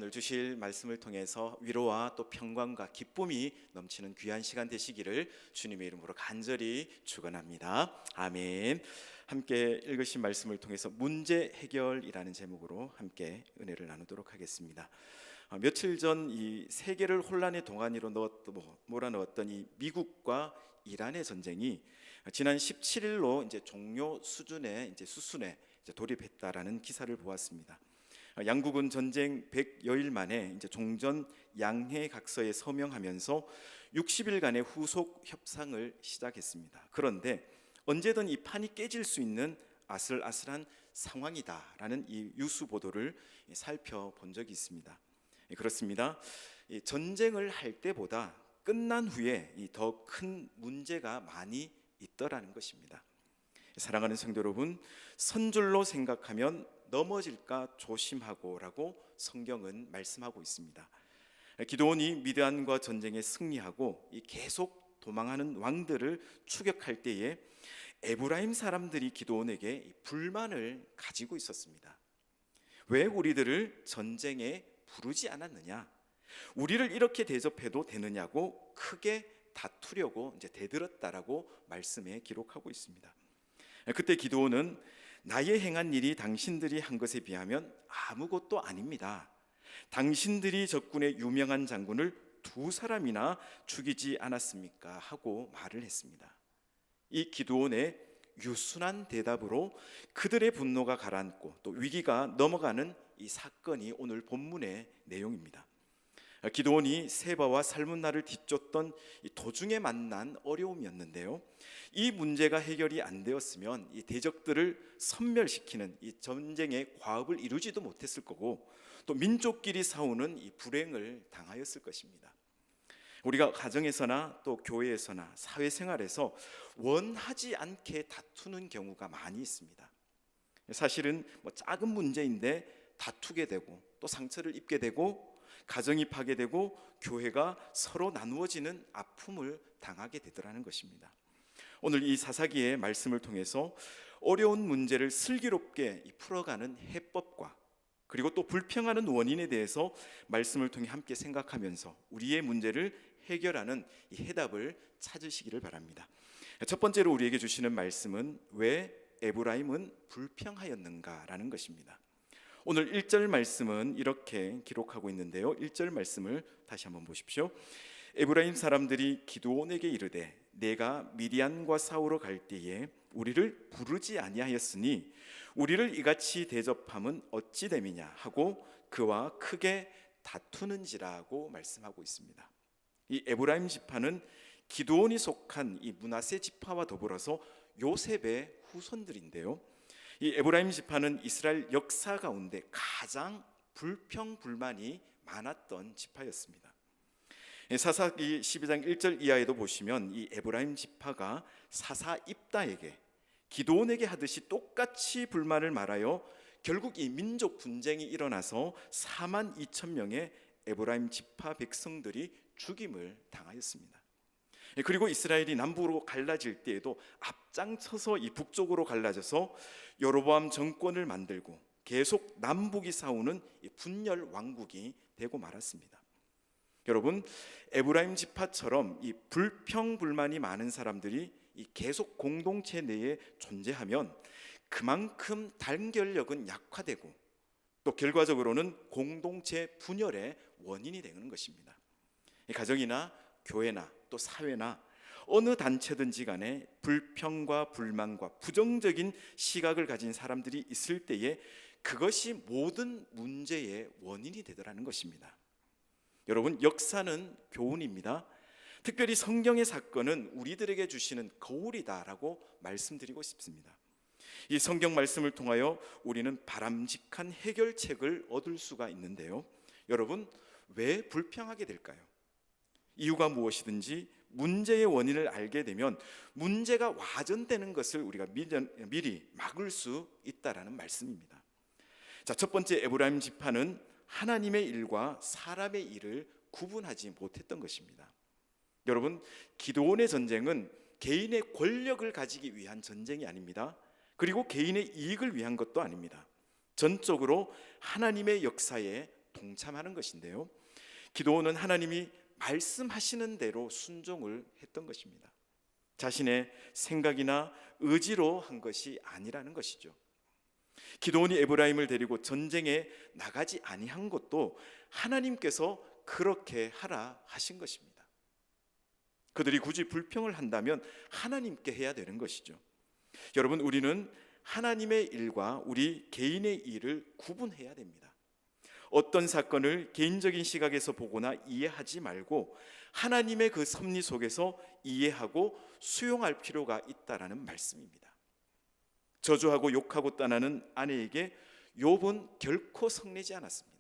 오늘 주실 말씀을 통해서 위로와 또 평강과 기쁨이 넘치는 귀한 시간 되시기를 주님의 이름으로 간절히 축원합니다. 아멘. 함께 읽으신 말씀을 통해서 문제 해결이라는 제목으로 함께 은혜를 나누도록 하겠습니다. 며칠 전 이 세계를 혼란의 동안으로 몰아넣었던 이 미국과 이란의 전쟁이 지난 17일로 이제 종료 수준의 수순에 돌입했다라는 기사를 보았습니다. 양국은 전쟁 100여일 만에 종전 양해 각서에 서명하면서 60일간의 후속 협상을 시작했습니다. 그런데 언제든 이 판이 깨질 수 있는 아슬아슬한 상황이다라는 이 뉴스 보도를 살펴본 적이 있습니다. 그렇습니다. 전쟁을 할 때보다 끝난 후에 더 큰 문제가 많이 있더라는 것입니다. 사랑하는 성도 여러분, 선줄로 생각하면 넘어질까 조심하고라고 성경은 말씀하고 있습니다. 기드온이 미디안과 전쟁에 승리하고 계속 도망하는 왕들을 추격할 때에 에브라임 사람들이 기드온에게 불만을 가지고 있었습니다. 왜 우리들을 전쟁에 부르지 않았느냐? 우리를 이렇게 대접해도 되느냐고 크게 다투려고 대들었다라고 말씀에 기록하고 있습니다. 그때 기드온은 나의 행한 일이 당신들이 한 것에 비하면 아무것도 아닙니다. 당신들이 적군의 유명한 장군을 2사람이나 죽이지 않았습니까? 하고 말을 했습니다. 이 기드온의 유순한 대답으로 그들의 분노가 가라앉고 또 위기가 넘어가는 이 사건이 오늘 본문의 내용입니다. 기드온이 세바와 살문나를 뒤쫓던 이 도중에 만난 어려움이었는데요, 이 문제가 해결이 안 되었으면 이 대적들을 섬멸시키는 이 전쟁의 과업을 이루지도 못했을 거고 또 민족끼리 싸우는 이 불행을 당하였을 것입니다. 우리가 가정에서나 또 교회에서나 사회생활에서 원하지 않게 다투는 경우가 많이 있습니다. 사실은 작은 문제인데 다투게 되고 또 상처를 입게 되고 가정이 파괴되고 교회가 서로 나누어지는 아픔을 당하게 되더라는 것입니다. 오늘 이 사사기의 말씀을 통해서 어려운 문제를 슬기롭게 풀어가는 해법과 그리고 또 불평하는 원인에 대해서 말씀을 통해 함께 생각하면서 우리의 문제를 해결하는 이 해답을 찾으시기를 바랍니다. 첫 번째로 우리에게 주시는 말씀은 왜 에브라임은 불평하였는가라는 것입니다. 오늘 1절 말씀은 이렇게 기록하고 있는데요, 1절 말씀을 다시 한번 보십시오. 에브라임 사람들이 기드온에게 이르되 내가 미디안과 싸우러 갈 때에 우리를 부르지 아니하였으니 우리를 이같이 대접함은 어찌 됨이냐 하고 그와 크게 다투는지라고 말씀하고 있습니다. 이 에브라임 지파는 기드온이 속한 이 므낫세 지파와 더불어서 요셉의 후손들인데요, 이 에브라임 지파는 이스라엘 역사 가운데 가장 불평불만이 많았던 지파였습니다. 사사기 12장 1절 이하에도 보시면 이 에브라임 지파가 사사 입다에게 기드온에게 하듯이 똑같이 불만을 말하여 결국 이 민족 분쟁이 일어나서 4만 2천 명의 에브라임 지파 백성들이 죽임을 당하였습니다. 그리고 이스라엘이 남부로 갈라질 때에도 앞장서서 이 북쪽으로 갈라져서 여로보암 정권을 만들고 계속 남북이 싸우는 이 분열 왕국이 되고 말았습니다. 여러분, 에브라임 지파처럼 이 불평불만이 많은 사람들이 이 계속 공동체 내에 존재하면 그만큼 단결력은 약화되고 또 결과적으로는 공동체 분열의 원인이 되는 것입니다. 가정이나 교회나 또 사회나 어느 단체든지 간에 불평과 불만과 부정적인 시각을 가진 사람들이 있을 때에 그것이 모든 문제의 원인이 되더라는 것입니다. 여러분, 역사는 교훈입니다. 특별히 성경의 사건은 우리들에게 주시는 거울이다라고 말씀드리고 싶습니다. 이 성경 말씀을 통하여 우리는 바람직한 해결책을 얻을 수가 있는데요, 여러분, 왜 불평하게 될까요? 이유가 무엇이든지 문제의 원인을 알게 되면 문제가 와전되는 것을 우리가 미리 막을 수 있다라는 말씀입니다. 자, 첫 번째, 에브라임 지파는 하나님의 일과 사람의 일을 구분하지 못했던 것입니다. 여러분, 기드온의 전쟁은 개인의 권력을 가지기 위한 전쟁이 아닙니다. 그리고 개인의 이익을 위한 것도 아닙니다. 전적으로 하나님의 역사에 동참하는 것인데요. 기드온은 하나님이 말씀하시는 대로 순종을 했던 것입니다. 자신의 생각이나 의지로 한 것이 아니라는 것이죠. 기드온이 에브라임을 데리고 전쟁에 나가지 아니한 것도 하나님께서 그렇게 하라 하신 것입니다. 그들이 굳이 불평을 한다면 하나님께 해야 되는 것이죠. 여러분, 우리는 하나님의 일과 우리 개인의 일을 구분해야 됩니다. 어떤 사건을 개인적인 시각에서 보거나 이해하지 말고 하나님의 그 섭리 속에서 이해하고 수용할 필요가 있다라는 말씀입니다. 저주하고 욕하고 떠나는 아내에게 욥은 결코 성내지 않았습니다.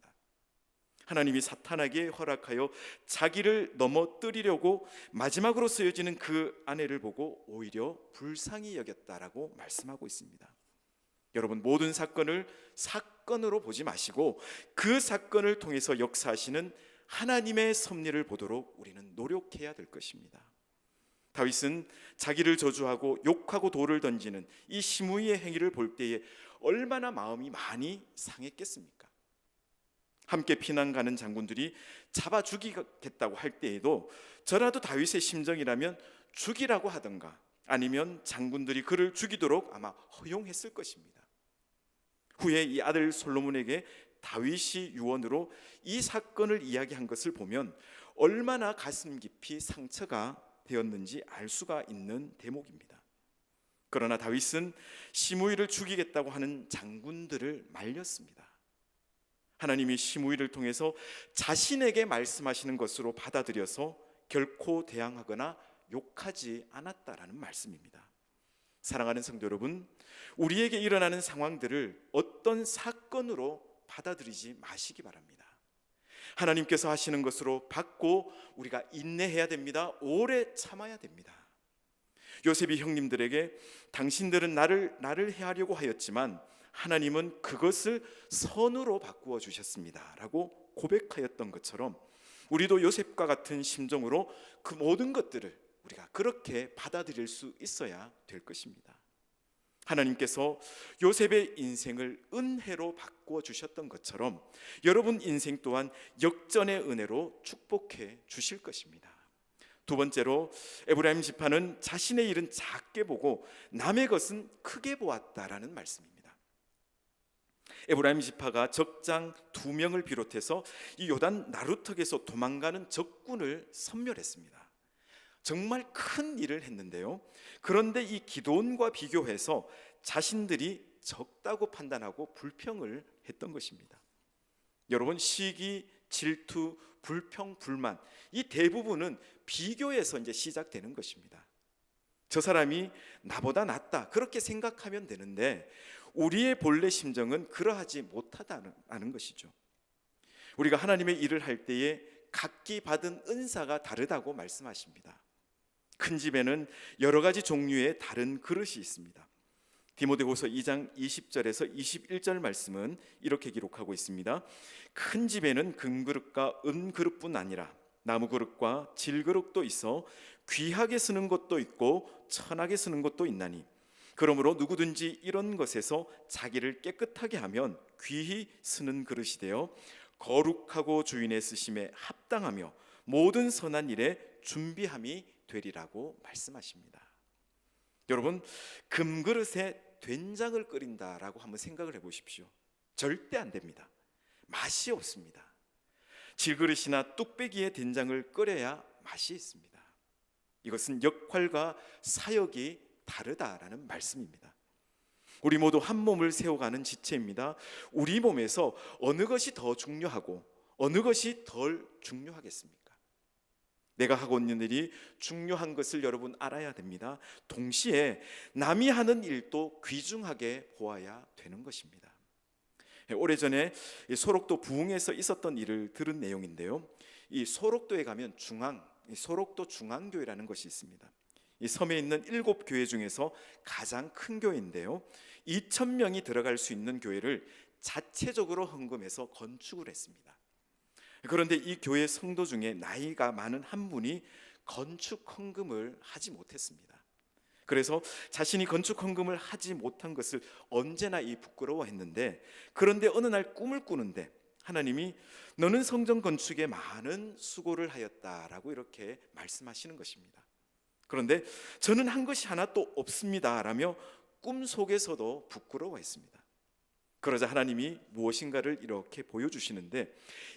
하나님이 사탄에게 허락하여 자기를 넘어뜨리려고 마지막으로 쓰여지는 그 아내를 보고 오히려 불쌍히 여겼다라고 말씀하고 있습니다. 여러분, 모든 사건을 사건으로 보지 마시고 그 사건을 통해서 역사하시는 하나님의 섭리를 보도록 우리는 노력해야 될 것입니다. 다윗은 자기를 저주하고 욕하고 돌을 던지는 이 시므이의 행위를 볼 때에 얼마나 마음이 많이 상했겠습니까? 함께 피난 가는 장군들이 잡아 죽이겠다고 할 때에도 저라도 다윗의 심정이라면 죽이라고 하던가 아니면 장군들이 그를 죽이도록 아마 허용했을 것입니다. 후에 이 아들 솔로몬에게 다윗이 유언으로 이 사건을 이야기한 것을 보면 얼마나 가슴 깊이 상처가 되었는지 알 수가 있는 대목입니다. 그러나 다윗은 시므이를 죽이겠다고 하는 장군들을 말렸습니다. 하나님이 시므이를 통해서 자신에게 말씀하시는 것으로 받아들여서 결코 대항하거나 욕하지 않았다라는 말씀입니다. 사랑하는 성도 여러분, 우리에게 일어나는 상황들을 어떤 사건으로 받아들이지 마시기 바랍니다. 하나님께서 하시는 것으로 받고 우리가 인내해야 됩니다. 오래 참아야 됩니다. 요셉이 형님들에게 당신들은 나를 해하려고 하였지만 하나님은 그것을 선으로 바꾸어 주셨습니다 라고 고백하였던 것처럼 우리도 요셉과 같은 심정으로 그 모든 것들을 우리가 그렇게 받아들일 수 있어야 될 것입니다. 하나님께서 요셉의 인생을 은혜로 바꾸어 주셨던 것처럼 여러분 인생 또한 역전의 은혜로 축복해 주실 것입니다. 두 번째로 에브라임 지파는 자신의 일은 작게 보고 남의 것은 크게 보았다라는 말씀입니다. 에브라임 지파가 적장 2명을 비롯해서 이 요단 나루턱에서 도망가는 적군을 섬멸했습니다. 정말 큰 일을 했는데요. 그런데 이 기드온과 비교해서 자신들이 적다고 판단하고 불평을 했던 것입니다. 여러분, 시기, 질투, 불평, 불만 이 대부분은 비교에서 이제 시작되는 것입니다. 저 사람이 나보다 낫다 그렇게 생각하면 되는데 우리의 본래 심정은 그러하지 못하다는 것이죠. 우리가 하나님의 일을 할 때에 각기 받은 은사가 다르다고 말씀하십니다. 큰 집에는 여러 가지 종류의 다른 그릇이 있습니다. 디모데후서 2장 20절에서 21절 말씀은 이렇게 기록하고 있습니다. 큰 집에는 금그릇과 은그릇뿐 아니라 나무그릇과 질그릇도 있어 귀하게 쓰는 것도 있고 천하게 쓰는 것도 있나니 그러므로 누구든지 이런 것에서 자기를 깨끗하게 하면 귀히 쓰는 그릇이 되어 거룩하고 주인의 쓰심에 합당하며 모든 선한 일에 준비함이 되리라고 말씀하십니다. 여러분, 금그릇에 된장을 끓인다라고 한번 생각을 해보십시오. 절대 안 됩니다. 맛이 없습니다. 질그릇이나 뚝배기에 된장을 끓여야 맛이 있습니다. 이것은 역할과 사역이 다르다라는 말씀입니다. 우리 모두 한 몸을 세워가는 지체입니다. 우리 몸에서 어느 것이 더 중요하고 어느 것이 덜 중요하겠습니까? 내가 하고 있는 일이 중요한 것을 여러분 알아야 됩니다. 동시에 남이 하는 일도 귀중하게 보아야 되는 것입니다. 오래전에 소록도 부흥에서 있었던 일을 들은 내용인데요. 이 소록도에 가면 소록도 중앙교회라는 것이 있습니다. 이 섬에 있는 7교회 중에서 가장 큰 교회인데요. 2,000명이 들어갈 수 있는 교회를 자체적으로 헌금해서 건축을 했습니다. 그런데 이 교회 성도 중에 나이가 많은 한 분이 건축 헌금을 하지 못했습니다. 그래서 자신이 건축 헌금을 하지 못한 것을 언제나 부끄러워했는데, 그런데 어느 날 꿈을 꾸는데 하나님이 너는 성전 건축에 많은 수고를 하였다라고 이렇게 말씀하시는 것입니다. 그런데 저는 한 것이 하나도 없습니다라며 꿈속에서도 부끄러워했습니다. 그러자 하나님이 무엇인가를 이렇게 보여주시는데,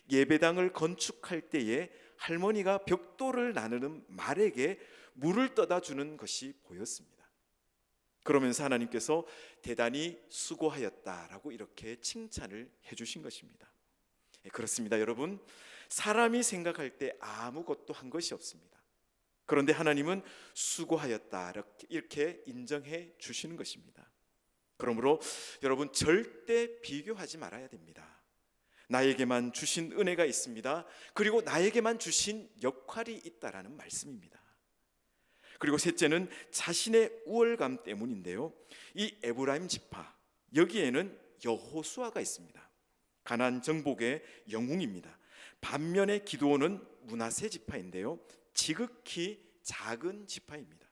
예배당을 건축할 때에 할머니가 벽돌을 나누는 말에게 물을 떠다 주는 것이 보였습니다. 그러면서 하나님께서 대단히 수고하였다라고 이렇게 칭찬을 해주신 것입니다. 그렇습니다, 여러분. 사람이 생각할 때 아무것도 한 것이 없습니다. 그런데 하나님은 수고하였다 이렇게 인정해 주시는 것입니다. 그러므로 여러분, 절대 비교하지 말아야 됩니다. 나에게만 주신 은혜가 있습니다. 그리고 나에게만 주신 역할이 있다라는 말씀입니다. 그리고 셋째는 자신의 우월감 때문인데요, 이 에브라임 지파, 여기에는 여호수아가 있습니다. 가나안 정복의 영웅입니다. 반면에 기드온은 므낫세 지파인데요, 지극히 작은 지파입니다.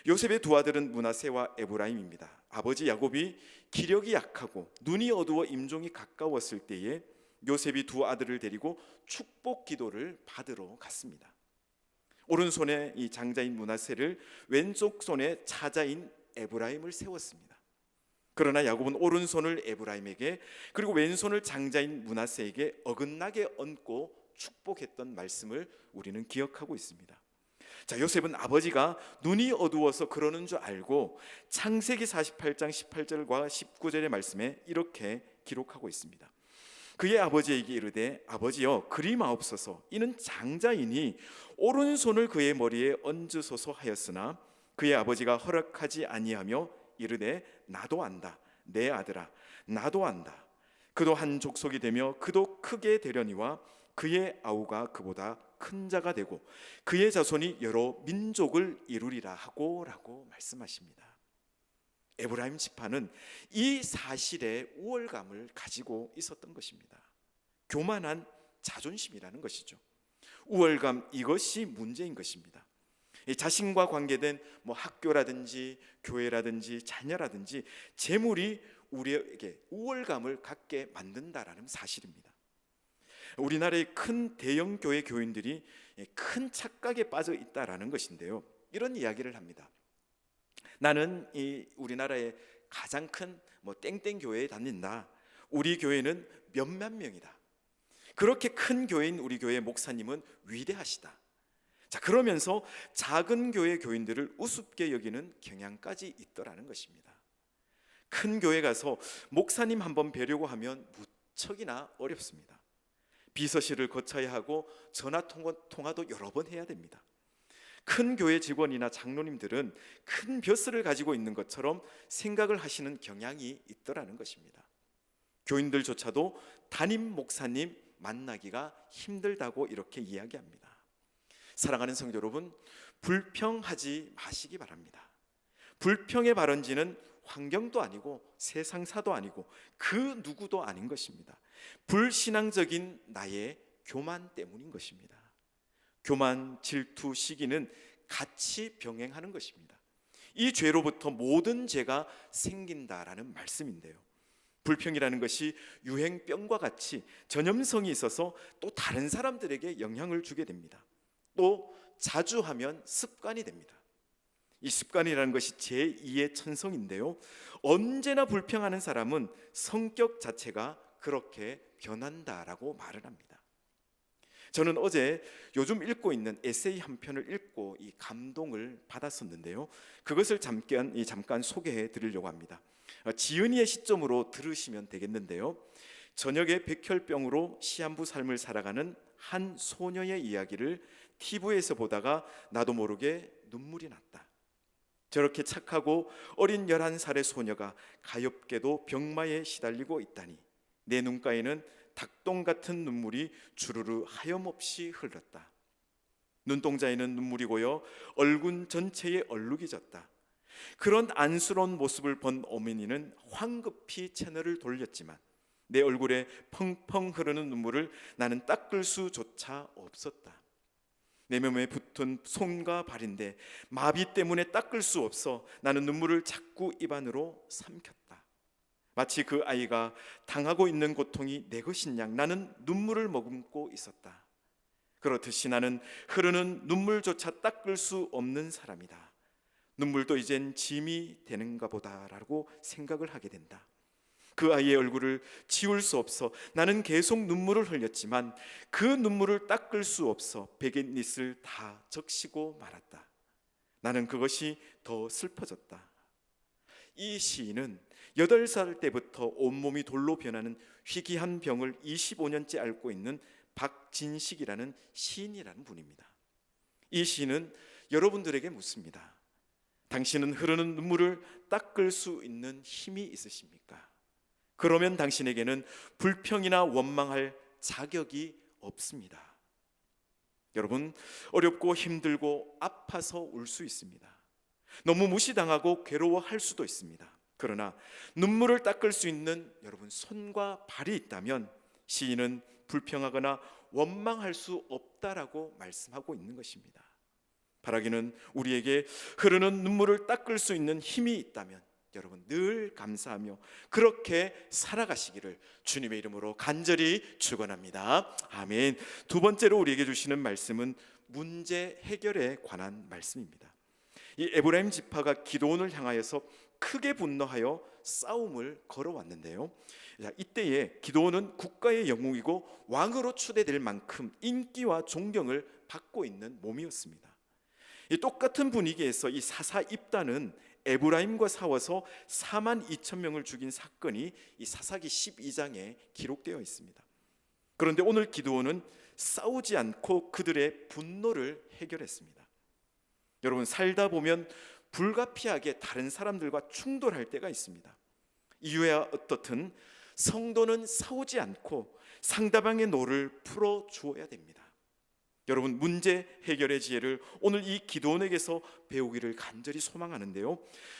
요셉의 두 아들은 므낫세와 에브라임입니다. 아버지 야곱이 기력이 약하고 눈이 어두워 임종이 가까웠을 때에 요셉이 두 아들을 데리고 축복 기도를 받으러 갔습니다. 오른손에 이 장자인 므낫세를, 왼쪽 손에 차자인 에브라임을 세웠습니다. 그러나 야곱은 오른손을 에브라임에게, 그리고 왼손을 장자인 므낫세에게 어긋나게 얹고 축복했던 말씀을 우리는 기억하고 있습니다. 자, 요셉은 아버지가 눈이 어두워서 그러는 줄 알고 창세기 48장 18절과 19절의 말씀에 이렇게 기록하고 있습니다. 그의 아버지에게 이르되, 아버지여 그리마옵소서, 이는 장자이니 오른손을 그의 머리에 얹으소서 하였으나 그의 아버지가 허락하지 아니하며 이르되, 나도 안다, 내 아들아, 나도 안다. 그도 한 족속이 되며 그도 크게 되려니와 그의 아우가 그보다 큰 자가 되고 그의 자손이 여러 민족을 이루리라 하고 라고 말씀하십니다. 에브라임 지파는 이 사실에 우월감을 가지고 있었던 것입니다. 교만한 자존심이라는 것이죠. 우월감, 이것이 문제인 것입니다. 자신과 관계된 학교라든지 교회라든지 자녀라든지 재물이 우리에게 우월감을 갖게 만든다라는 사실입니다. 우리나라의 큰 대형 교회 교인들이 큰 착각에 빠져 있다라는 것인데요, 이런 이야기를 합니다. 나는 이 우리나라의 가장 큰 땡땡 교회에 다닌다. 우리 교회는 몇몇 명이다. 그렇게 큰 교회인 우리 교회 목사님은 위대하시다. 자, 그러면서 작은 교회 교인들을 우습게 여기는 경향까지 있더라는 것입니다. 큰 교회 가서 목사님 한번 뵈려고 하면 무척이나 어렵습니다. 비서실을 거쳐야 하고 전화 통화도 여러 번 해야 됩니다. 큰 교회 직원이나 장로님들은 큰 벼슬을 가지고 있는 것처럼 생각을 하시는 경향이 있더라는 것입니다. 교인들조차도 담임 목사님 만나기가 힘들다고 이렇게 이야기합니다. 사랑하는 성도 여러분, 불평하지 마시기 바랍니다. 불평의 발원지는 환경도 아니고 세상사도 아니고 그 누구도 아닌 것입니다. 불신앙적인 나의 교만 때문인 것입니다. 교만, 질투, 시기는 같이 병행하는 것입니다. 이 죄로부터 모든 죄가 생긴다라는 말씀인데요, 불평이라는 것이 유행병과 같이 전염성이 있어서 또 다른 사람들에게 영향을 주게 됩니다. 또 자주 하면 습관이 됩니다. 이 습관이라는 것이 제2의 천성인데요, 언제나 불평하는 사람은 성격 자체가 그렇게 변한다라고 말을 합니다. 저는 어제 요즘 읽고 있는 에세이 한 편을 읽고 이 감동을 받았었는데요, 그것을 잠깐 소개해 드리려고 합니다. 지은이의 시점으로 들으시면 되겠는데요, 저녁에 백혈병으로 시한부 삶을 살아가는 한 소녀의 이야기를 TV에서 보다가 나도 모르게 눈물이 났다. 저렇게 착하고 어린 11살의 소녀가 가엾게도 병마에 시달리고 있다니 내 눈가에는 닭똥 같은 눈물이 주르르 하염없이 흘렀다. 눈동자에는 눈물이 고여 얼굴 전체에 얼룩이 졌다. 그런 안쓰러운 모습을 본 어머니는 황급히 채널을 돌렸지만 내 얼굴에 펑펑 흐르는 눈물을 나는 닦을 수조차 없었다. 내 몸에 붙은 손과 발인데 마비 때문에 닦을 수 없어 나는 눈물을 자꾸 입안으로 삼켰다. 마치 그 아이가 당하고 있는 고통이 내 것인 양 나는 눈물을 머금고 있었다. 그렇듯이 나는 흐르는 눈물조차 닦을 수 없는 사람이다. 눈물도 이젠 짐이 되는가 보다라고 생각을 하게 된다. 그 아이의 얼굴을 지울 수 없어 나는 계속 눈물을 흘렸지만 그 눈물을 닦을 수 없어 베갯잇을 다 적시고 말았다. 나는 그것이 더 슬퍼졌다. 이 시인은 8살 때부터 온몸이 돌로 변하는 희귀한 병을 25년째 앓고 있는 박진식이라는 시인이라는 분입니다. 이 시인은 여러분들에게 묻습니다. 당신은 흐르는 눈물을 닦을 수 있는 힘이 있으십니까? 그러면 당신에게는 불평이나 원망할 자격이 없습니다. 여러분, 어렵고 힘들고 아파서 울 수 있습니다. 너무 무시당하고 괴로워할 수도 있습니다. 그러나 눈물을 닦을 수 있는 여러분 손과 발이 있다면 시인은 불평하거나 원망할 수 없다라고 말씀하고 있는 것입니다. 바라기는 우리에게 흐르는 눈물을 닦을 수 있는 힘이 있다면 여러분 늘 감사하며 그렇게 살아가시기를 주님의 이름으로 간절히 축원합니다. 아멘. 두 번째로 우리에게 주시는 말씀은 문제 해결에 관한 말씀입니다. 이 에브라임 지파가 기드온을 향하여서 크게 분노하여 싸움을 걸어왔는데요. 이때에 기드온은 국가의 영웅이고 왕으로 추대될 만큼 인기와 존경을 받고 있는 몸이었습니다. 이 똑같은 분위기에서 이 사사 입단은 에브라임과 싸워서 4만 2천 명을 죽인 사건이 이 사사기 12장에 기록되어 있습니다. 그런데 오늘 기드온은 싸우지 않고 그들의 분노를 해결했습니다. 여러분 살다 보면 불가피하게 다른 사람들과 충돌할 때가 있습니다. 이유야 어떻든 성도는 싸우지 않고 상대방의 노를 풀어 주어야 됩니다. 여러분 문제 해결의 지혜를 오늘 이 기드온에게서 배우기를 간절히 소망하는데요.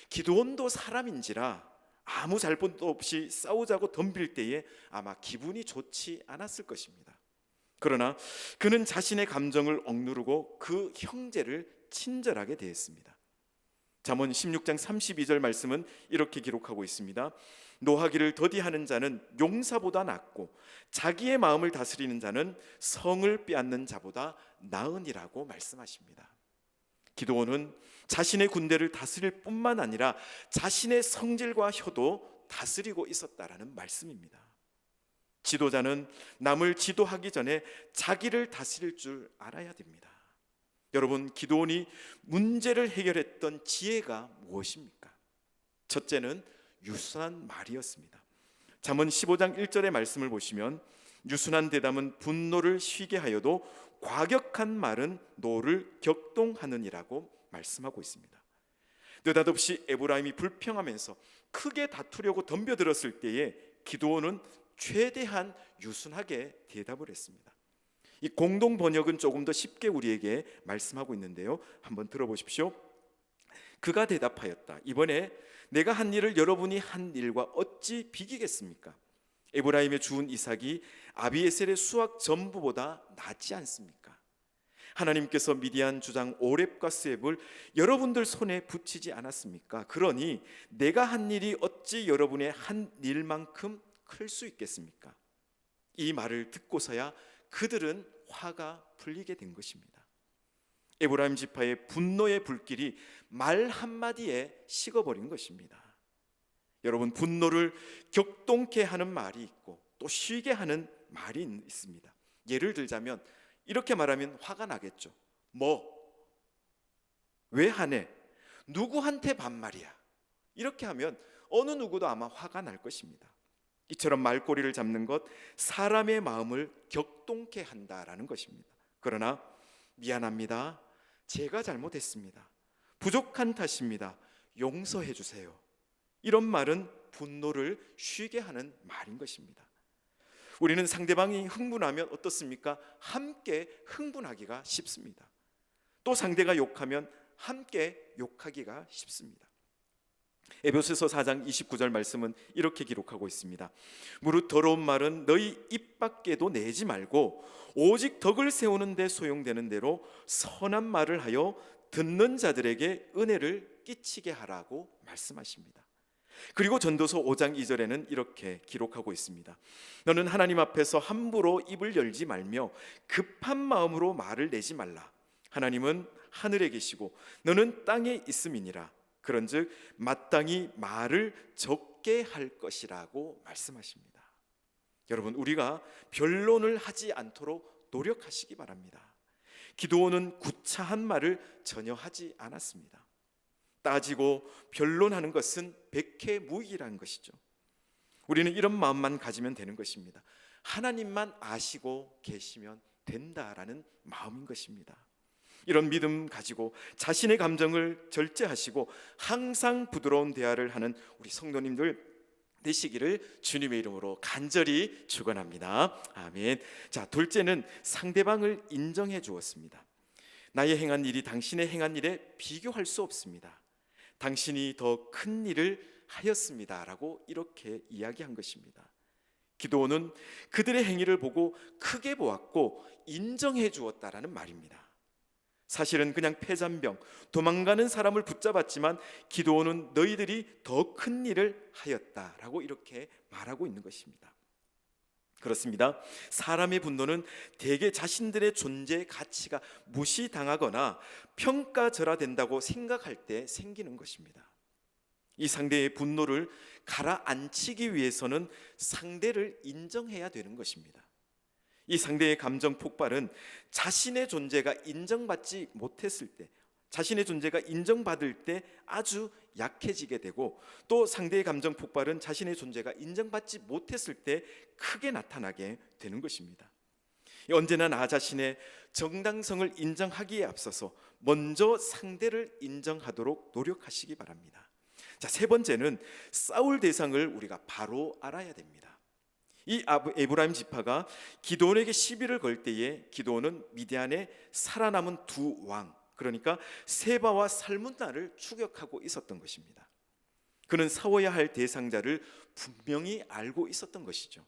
기드온도 사람인지라 아무 잘못도 없이 싸우자고 덤빌 때에 아마 기분이 좋지 않았을 것입니다. 그러나 그는 자신의 감정을 억누르고 그 형제를 친절하게 대했습니다. 잠언 16장 32절 말씀은 이렇게 기록하고 있습니다. 노하기를 더디하는 자는 용사보다 낫고 자기의 마음을 다스리는 자는 성을 빼앗는 자보다 나으니라고 말씀하십니다. 기드온은 자신의 군대를 다스릴 뿐만 아니라 자신의 성질과 혀도 다스리고 있었다라는 말씀입니다. 지도자는 남을 지도하기 전에 자기를 다스릴 줄 알아야 됩니다. 여러분 기드온이 문제를 해결했던 지혜가 무엇입니까? 첫째는 유순한 말이었습니다. 잠언 15장 1절의 말씀을 보시면 유순한 대담은 분노를 쉬게 하여도 과격한 말은 노를 격동하느니라고 말씀하고 있습니다. 느닷없이 에브라임이 불평하면서 크게 다투려고 덤벼들었을 때에 기드온은 최대한 유순하게 대답을 했습니다. 이 공동 번역은 조금 더 쉽게 우리에게 말씀하고 있는데요. 한번 들어보십시오. 그가 대답하였다. 이번에 내가 한 일을 여러분이 한 일과 어찌 비기겠습니까? 에브라임의 주은 이삭이 아비에셀의 수확 전부보다 낫지 않습니까? 하나님께서 미디안 주장 오렙과 스웹을 여러분들 손에 붙이지 않았습니까? 그러니 내가 한 일이 어찌 여러분의 한 일만큼 클 수 있겠습니까? 이 말을 듣고서야 그들은 화가 풀리게 된 것입니다. 에브라임 지파의 분노의 불길이 말 한마디에 식어버린 것입니다. 여러분 분노를 격동케 하는 말이 있고 또 쉬게 하는 말이 있습니다. 예를 들자면 이렇게 말하면 화가 나겠죠. 왜 하네? 누구한테 반말이야? 이렇게 하면 어느 누구도 아마 화가 날 것입니다. 이처럼 말꼬리를 잡는 것 사람의 마음을 격동케 한다라는 것입니다. 그러나 미안합니다. 제가 잘못했습니다. 부족한 탓입니다. 용서해 주세요. 이런 말은 분노를 쉬게 하는 말인 것입니다. 우리는 상대방이 흥분하면 어떻습니까? 함께 흥분하기가 쉽습니다. 또 상대가 욕하면 함께 욕하기가 쉽습니다. 에베소서 4장 29절 말씀은 이렇게 기록하고 있습니다. 무릇 더러운 말은 너희 입 밖에도 내지 말고 오직 덕을 세우는 데 소용되는 대로 선한 말을 하여 듣는 자들에게 은혜를 끼치게 하라고 말씀하십니다. 그리고 전도서 5장 2절에는 이렇게 기록하고 있습니다. 너는 하나님 앞에서 함부로 입을 열지 말며 급한 마음으로 말을 내지 말라. 하나님은 하늘에 계시고 너는 땅에 있음이니라. 그런즉 마땅히 말을 적게 할 것이라고 말씀하십니다. 여러분, 우리가 변론을 하지 않도록 노력하시기 바랍니다. 기드온은 구차한 말을 전혀 하지 않았습니다. 따지고 변론하는 것은 백해무익이라는 것이죠. 우리는 이런 마음만 가지면 되는 것입니다. 하나님만 아시고 계시면 된다라는 마음인 것입니다. 이런 믿음 가지고 자신의 감정을 절제하시고 항상 부드러운 대화를 하는 우리 성도님들 되시기를 주님의 이름으로 간절히 축원합니다. 아멘. 자, 둘째는 상대방을 인정해 주었습니다. 나의 행한 일이 당신의 행한 일에 비교할 수 없습니다. 당신이 더 큰 일을 하였습니다라고 이렇게 이야기한 것입니다. 기드온은 그들의 행위를 보고 크게 보았고 인정해 주었다라는 말입니다. 사실은 그냥 패잔병, 도망가는 사람을 붙잡았지만 기드온은 너희들이 더 큰 일을 하였다라고 이렇게 말하고 있는 것입니다. 그렇습니다. 사람의 분노는 대개 자신들의 존재 가치가 무시당하거나 평가절하된다고 생각할 때 생기는 것입니다. 이 상대의 분노를 가라앉히기 위해서는 상대를 인정해야 되는 것입니다. 이 상대의 감정 폭발은 자신의 존재가 인정받지 못했을 때, 자신의 존재가 인정받을 때 아주 약해지게 되고, 또 상대의 감정 폭발은 자신의 존재가 인정받지 못했을 때 크게 나타나게 되는 것입니다. 언제나 나 자신의 정당성을 인정하기에 앞서서 먼저 상대를 인정하도록 노력하시기 바랍니다. 자, 세 번째는 싸울 대상을 우리가 바로 알아야 됩니다. 이 에브라임 지파가 기드온에게 시비를 걸 때에 기드온은 미디안에 살아남은 두 왕, 그러니까 세바와 살문나를 추격하고 있었던 것입니다. 그는 싸워야 할 대상자를 분명히 알고 있었던 것이죠.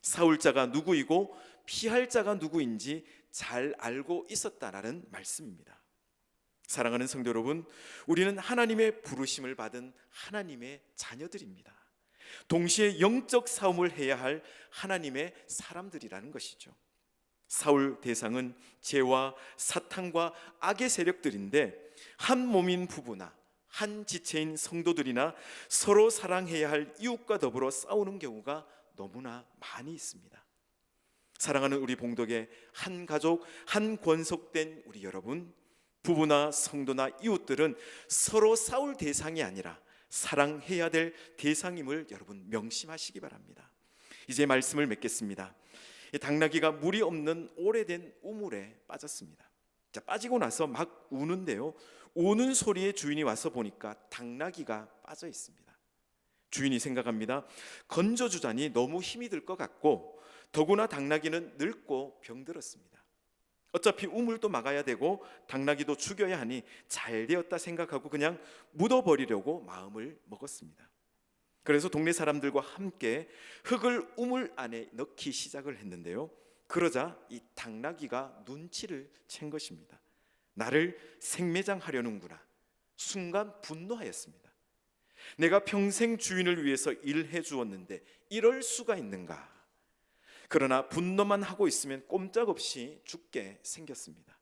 싸울 자가 누구이고 피할 자가 누구인지 잘 알고 있었다라는 말씀입니다. 사랑하는 성도 여러분, 우리는 하나님의 부르심을 받은 하나님의 자녀들입니다. 동시에 영적 싸움을 해야 할 하나님의 사람들이라는 것이죠. 싸울 대상은 죄와 사탄과 악의 세력들인데, 한 몸인 부부나 한 지체인 성도들이나 서로 사랑해야 할 이웃과 더불어 싸우는 경우가 너무나 많이 있습니다. 사랑하는 우리 봉독의 한 가족, 한 권속된 우리 여러분, 부부나 성도나 이웃들은 서로 싸울 대상이 아니라 사랑해야 될 대상임을 여러분 명심하시기 바랍니다. 이제 말씀을 맺겠습니다. 당나귀가 물이 없는 오래된 우물에 빠졌습니다. 자, 빠지고 나서 막 우는데요, 우는 소리에 주인이 와서 보니까 당나귀가 빠져 있습니다. 주인이 생각합니다. 건져주자니 너무 힘이 들 것 같고, 더구나 당나귀는 늙고 병들었습니다. 어차피 우물도 막아야 되고 당나귀도 죽여야 하니 잘 되었다 생각하고 그냥 묻어버리려고 마음을 먹었습니다. 그래서 동네 사람들과 함께 흙을 우물 안에 넣기 시작을 했는데요, 그러자 이 당나귀가 눈치를 챈 것입니다. 나를 생매장하려는구나. 순간 분노하였습니다. 내가 평생 주인을 위해서 일해 주었는데 이럴 수가 있는가. 그러나 분노만 하고 있으면 꼼짝없이 죽게 생겼습니다.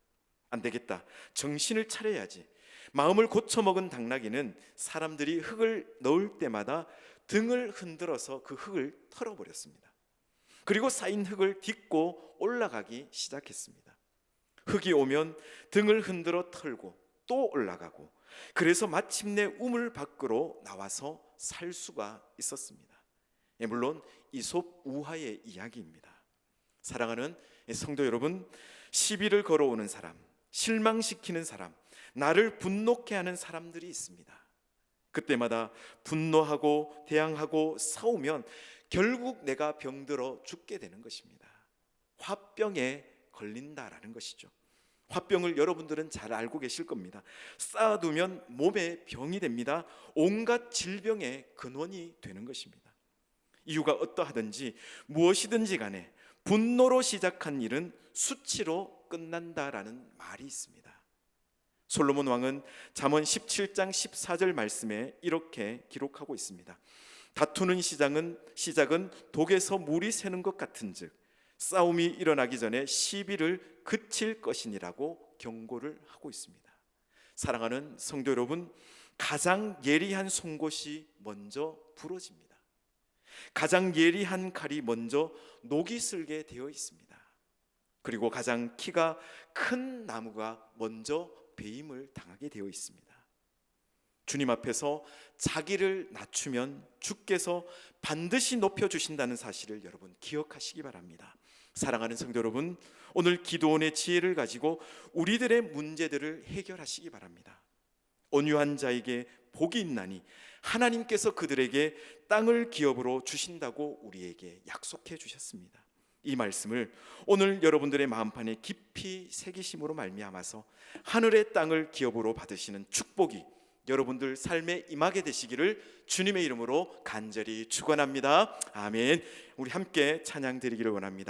안 되겠다, 정신을 차려야지. 마음을 고쳐먹은 당나귀는 사람들이 흙을 넣을 때마다 등을 흔들어서 그 흙을 털어버렸습니다. 그리고 쌓인 흙을 딛고 올라가기 시작했습니다. 흙이 오면 등을 흔들어 털고 또 올라가고, 그래서 마침내 우물 밖으로 나와서 살 수가 있었습니다. 물론 이솝 우화의 이야기입니다. 사랑하는 성도 여러분, 시비를 걸어오는 사람, 실망시키는 사람, 나를 분노케 하는 사람들이 있습니다. 그때마다 분노하고 대항하고 싸우면 결국 내가 병들어 죽게 되는 것입니다. 화병에 걸린다라는 것이죠. 화병을 여러분들은 잘 알고 계실 겁니다. 쌓아두면 몸에 병이 됩니다. 온갖 질병의 근원이 되는 것입니다. 이유가 어떠하든지 무엇이든지 간에 분노로 시작한 일은 수치로 끝난다라는 말이 있습니다. 솔로몬 왕은 잠언 17장 14절 말씀에 이렇게 기록하고 있습니다. 다투는 시작은 독에서 물이 새는 것 같은즉 싸움이 일어나기 전에 시비를 그칠 것이니라고 경고를 하고 있습니다. 사랑하는 성도 여러분, 가장 예리한 송곳이 먼저 부러집니다. 가장 예리한 칼이 먼저 녹이 슬게 되어 있습니다. 그리고 가장 키가 큰 나무가 먼저 배임을 당하게 되어 있습니다. 주님 앞에서 자기를 낮추면 주께서 반드시 높여주신다는 사실을 여러분 기억하시기 바랍니다. 사랑하는 성도 여러분, 오늘 기도원의 지혜를 가지고 우리들의 문제들을 해결하시기 바랍니다. 온유한 자에게 복이 있나니 하나님께서 그들에게 땅을 기업으로 주신다고 우리에게 약속해 주셨습니다. 이 말씀을 오늘 여러분들의 마음판에 깊이 새기심으로 말미암아서 하늘의 땅을 기업으로 받으시는 축복이 여러분들 삶에 임하게 되시기를 주님의 이름으로 간절히 축원합니다. 아멘. 우리 함께 찬양 드리기를 원합니다.